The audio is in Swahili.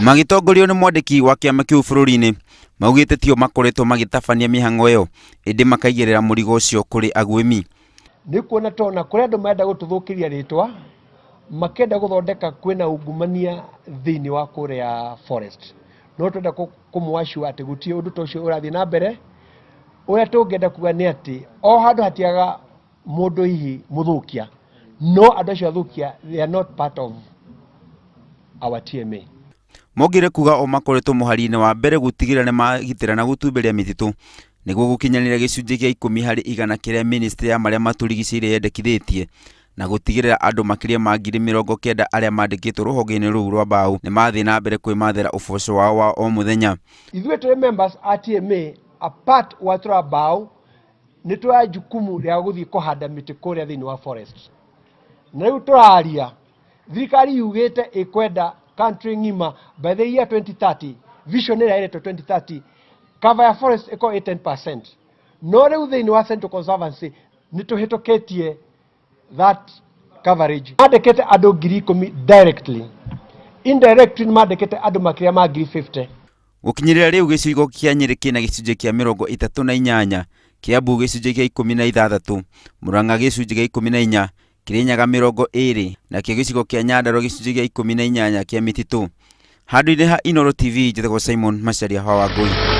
Magitongorio ni mwandiki wa Kiama kiu bururi-ini maugite tio makoretwo magitabania mihang'o iyo indi makaigirira murigo ucio kuri agwimi. Ni kuona tona kuri andu menda gututhukiria ritwa makenda guthondeka kwina ungumania thiini wa kuria forest. No twenda kumwashu ati gutie undu tocio urathi na mbere uria tungenda kuga ni ati o handu hatiaga mundu hihi muthukia no andu acio athukia they are not part of our TMA. Mogire kuga o makoretwo muhari-ini wa mbere gutigirira ni magitira na gutumberia mititu niguo gukinyanira gicunji gia 10% kiria ministry ya maria maturigicire yendekithitie na gutigirira andu makiria ma 90,000 aria mandikitwo ruhonge-ini ruu rwa mbao ni mathi na mbere kwimathira uboco wao wa o muthenya. Ithuĩ tũrĩ members a TMA a part wa tũra mbao nĩ tũra jukumu rĩa gũthiĩ kũhanda mĩtĩ kũrĩa thĩinĩ wa forest. Na rĩu tũraria thirikari yugĩte ĩkwenda country ngima by the year 2030 vision ĩrĩa ĩretwo 2030 cover ya forest iko 10%. No rĩu thĩinĩ wa Central Conservancy nĩ tũhĩtũkĩtie that coverage. Mandĩkĩte andũ 10,000 directly. Indirectly mandĩkĩte andũ makĩria ma 50,000. Gukinyirira riu gicigo kia Nyeri kina gicunji kia 38, Kiambu gicunji kia 16, Murang'a gicunji kia 14, Kirinyaga 20 na kio gicigo kia Nyandarua gicunji kia 18 kia mititu. Handu-ini ha Inooro TV njethagwo Simon Macharia wa Wangui.